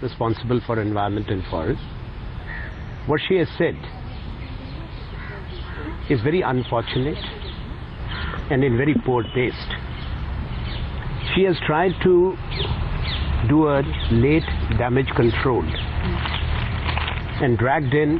responsible for environment and forest. What she has said is very unfortunate and in very poor taste. She has tried to do a late damage control and dragged in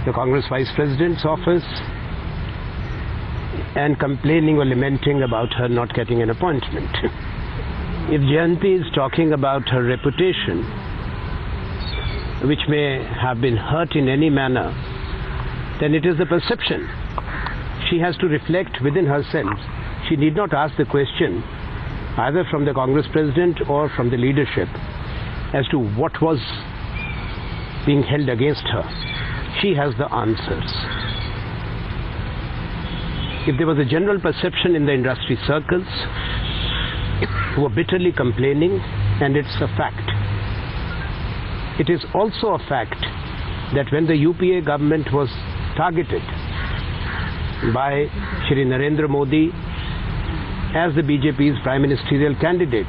the Congress Vice President's office and complaining or lamenting about her not getting an appointment. If Jayanthi is talking about her reputation, which may have been hurt in any manner, then it is the perception. She has to reflect within herself. She need not ask the question either from the Congress President or from the leadership as to what was being held against her. She has the answers. If there was a general perception in the industry circles who were bitterly complaining, and it's a fact. It is also a fact that when the UPA government was targeted by Shri Narendra Modi as the BJP's prime ministerial candidate,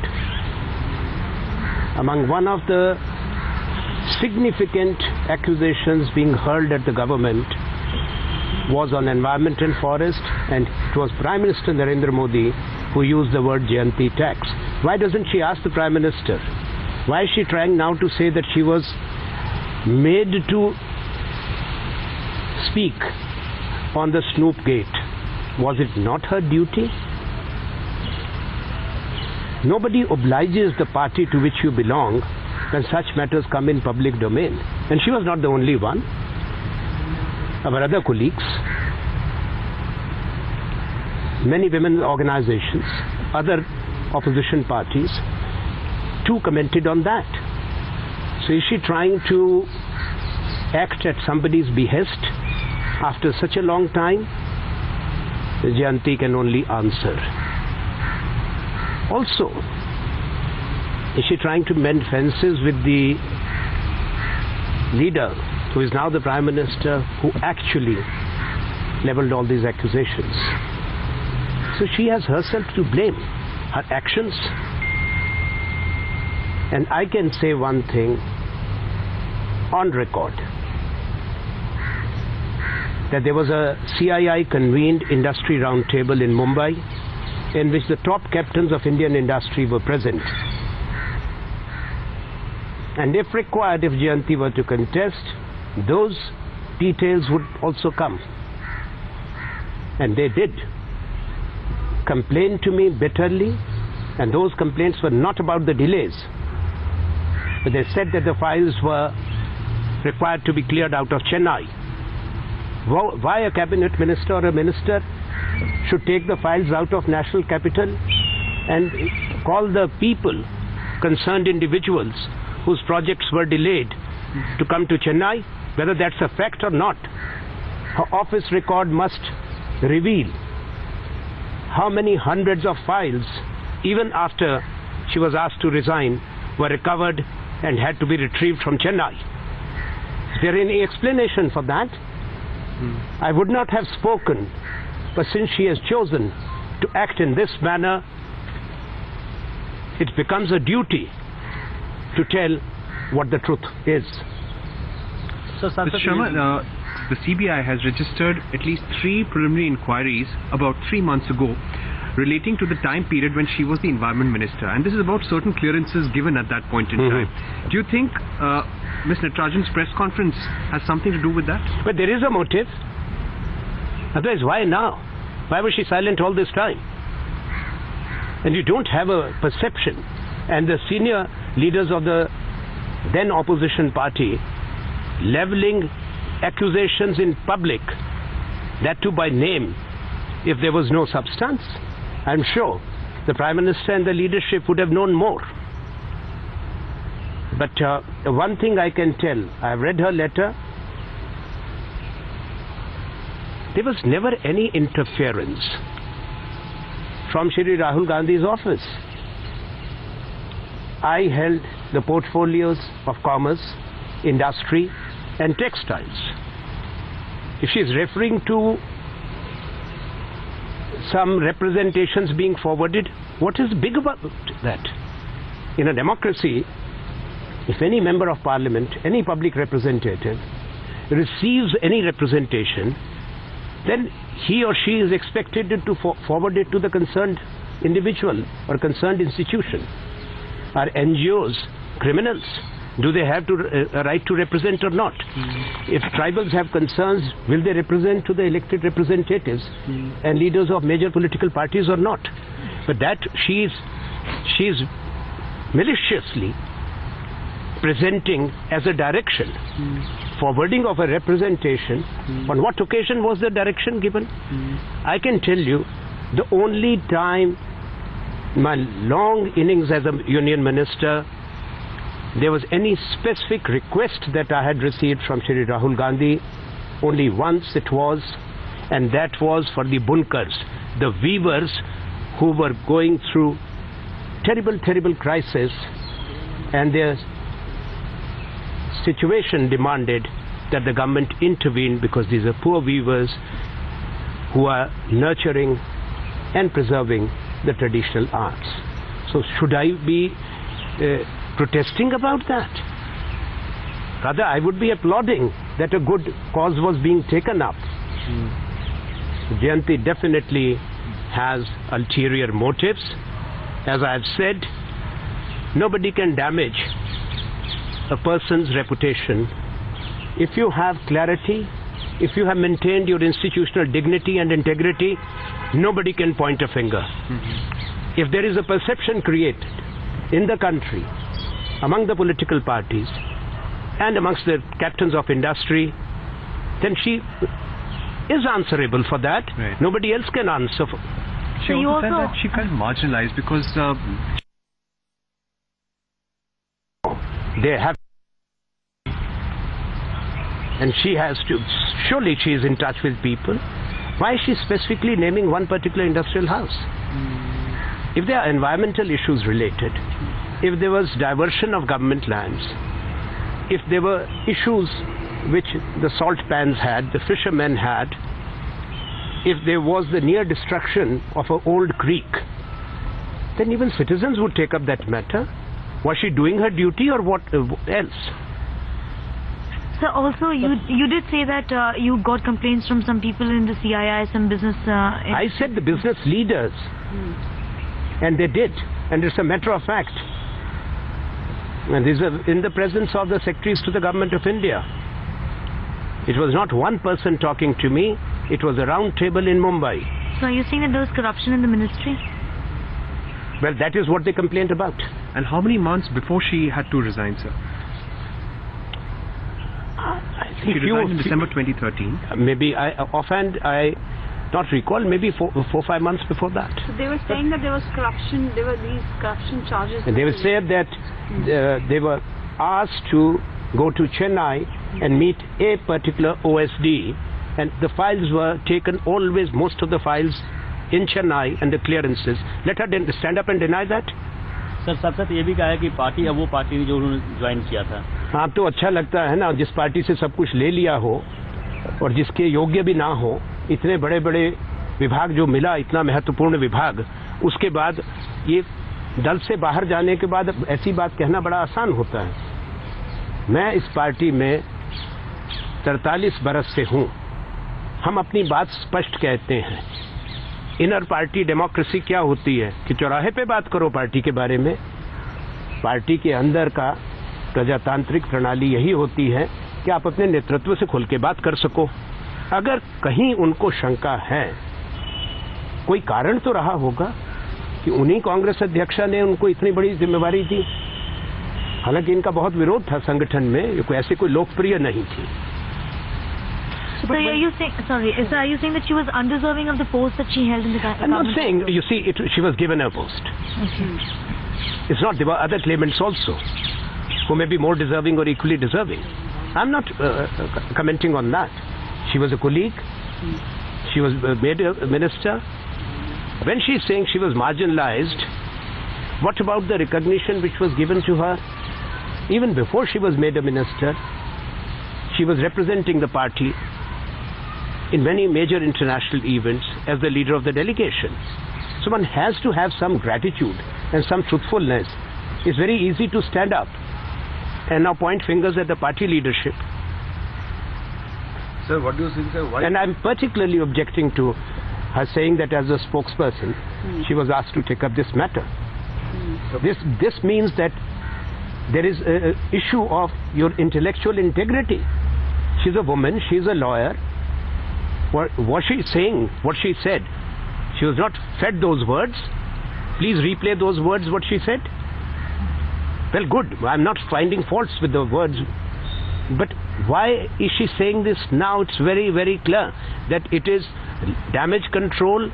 among one of the significant accusations being hurled at the government was on environment and forest, and it was Prime Minister Narendra Modi who used the word Jayanthi tax. Why doesn't she ask the Prime Minister? Why is she trying now to say that she was made to speak on the Snoop Gate? Was it not her duty? Nobody obliges the party to which you belong when such matters come in public domain. And she was not the only one. Our other colleagues, many women organizations, other opposition parties, too commented on that. So is she trying to act at somebody's behest after such a long time? Jayanthi can only answer. Also, is she trying to mend fences with the leader who is now the Prime Minister, who actually leveled all these accusations? So she has herself to blame, her actions. And I can say one thing on record, that there was a CII convened industry roundtable in Mumbai in which the top captains of Indian industry were present. And if required, if Jayanthi were to contest, those details would also come. And they did complain to me bitterly, and those complaints were not about the delays, but they said that the files were required to be cleared out of Chennai. Why a cabinet minister or a minister should take the files out of national capital and call the people, concerned individuals whose projects were delayed, to come to Chennai, whether that's a fact or not? Her office record must reveal how many hundreds of files, even after she was asked to resign, were recovered and had to be retrieved from Chennai. Is there any explanation for that? I would not have spoken, but since she has chosen to act in this manner, it becomes a duty to tell what the truth is. So, Mr. Sharma, the CBI has registered at least 3 preliminary inquiries about 3 months ago relating to the time period when she was the Environment Minister, and this is about certain clearances given at that point in time. Do you think Ms. Natarajan's press conference has something to do with that? But there is a motive. Otherwise, why now? Why was she silent all this time? And you don't have a perception. And the senior leaders of the then opposition party leveling accusations in public, that too by name, if there was no substance, I'm sure the Prime Minister and the leadership would have known more. But one thing I can tell, I have read her letter, there was never any interference from Shri Rahul Gandhi's office. I held the portfolios of commerce, industry and textiles. If she is referring to some representations being forwarded, what is big about that? In a democracy, if any member of parliament, any public representative receives any representation, then he or she is expected to forward it to the concerned individual or concerned institution. Are NGOs criminals? Do they have a right to represent or not? If tribals have concerns, will they represent to the elected representatives and leaders of major political parties or not? But that she is maliciously presenting as a direction, forwarding of a representation. On what occasion was the direction given? I can tell you, the only time my long innings as a union minister, there was any specific request that I had received from Shri Rahul Gandhi, only once it was, and that was for the bunkers, the weavers who were going through terrible crisis, and their situation demanded that the government intervene because these are poor weavers who are nurturing and preserving the traditional arts. So should I be protesting about that? Rather, I would be applauding that a good cause was being taken up. Jayanthi definitely has ulterior motives. As I have said, nobody can damage a person's reputation if you have clarity, if you have maintained your institutional dignity and integrity. Nobody can point a finger. If there is a perception created in the country, among the political parties and amongst the captains of industry, then she is answerable for that. Right. Nobody else can answer for. She also said that she felt marginalized because they have, and she has to, surely she is in touch with people. Why is she specifically naming one particular industrial house? If there are environmental issues related, if there was diversion of government lands, if there were issues which the salt pans had, the fishermen had, if there was the near destruction of an old creek, then even citizens would take up that matter. Was she doing her duty or what else? So also you did say that you got complaints from some people in the CII, some business... I said the business leaders. And they did. And it's a matter of fact. And these are in the presence of the secretaries to the Government of India. It was not one person talking to me. It was a round table in Mumbai. So are you saying that there was corruption in the ministry? Well, that is what they complained about. And how many months before she had to resign, sir? I think she resigned in December 2013. Maybe offhand I not recall, maybe 4-5 months before that. So they were saying that there was corruption, there were these corruption charges. And they were said that they were asked to go to Chennai and meet a particular OSD, and the files were taken, always most of the files in Chennai, and the clearances. Let her stand up and deny that. Sir साथ साथ ये भी कहा है कि party अब वो party जो उन्होंने ज्वाइन किया था. हाँ, तो अच्छा लगता है ना, जिस पार्टी से सब कुछ ले लिया हो और जिसके योग्य भी ना हो, इतने बड़े बड़े विभाग जो मिला, इतना महत्वपूर्ण विभाग, उसके बाद ये दल से बाहर जाने के बाद ऐसी बात कहना बड़ा आसान होता है. मैं इस पार्टी में 43 बरस से हूँ. हम अपनी बात स्पष्ट कहते हैं. इनर पार्टी डेमोक्रेसी क्या होती है कि चौराहे पे बात करो पार्टी के बारे में. पार्टी के अंदर का प्रजातांत्रिक प्रणाली यही होती है कि आप अपने नेतृत्व से खुल के बात कर सको. अगर कहीं उनको शंका है, कोई कारण तो रहा होगा कि उन्हीं कांग्रेस अध्यक्षा ने उनको इतनी बड़ी जिम्मेवारी दी. हालांकि इनका बहुत विरोध था संगठन में, ये कोई ऐसे कोई लोकप्रिय नहीं थी. So are you saying, sorry, so are you saying that she was undeserving of the post that she held in the government? I'm not saying, you see, she was given a post. It's not, there were other claimants also who may be more deserving or equally deserving. I'm not commenting on that. She was a colleague. She was made a minister. When she's saying she was marginalized, what about the recognition which was given to her? Even before she was made a minister, she was representing the party in many major international events as the leader of the delegation. So one has to have some gratitude and some truthfulness. It's very easy to stand up and now point fingers at the party leadership. Sir, what do you think, sir? Why? And I'm particularly objecting to her saying that as a spokesperson, she was asked to take up this matter. This means that there is an issue of your intellectual integrity. She's a woman, she's a lawyer. What was she saying? What she said? She was not fed those words. Please replay those words, what she said. Well, good. I'm not finding faults with the words. But why is she saying this now? It's very, very clear that it is damage control,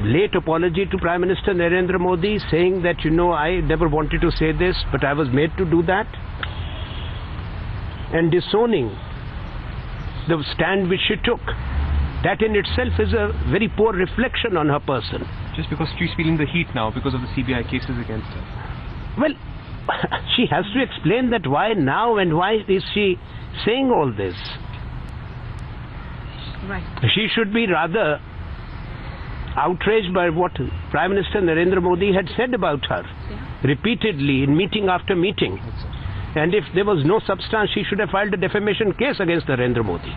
late apology to Prime Minister Narendra Modi, saying that, I never wanted to say this, but I was made to do that. And disowning the stand which she took. That in itself is a very poor reflection on her person. Just because she's feeling the heat now because of the CBI cases against her. Well, she has to explain that why now and why is she saying all this. Right. She should be rather outraged by what Prime Minister Narendra Modi had said about her repeatedly in meeting after meeting. And if there was no substance, she should have filed a defamation case against Narendra Modi.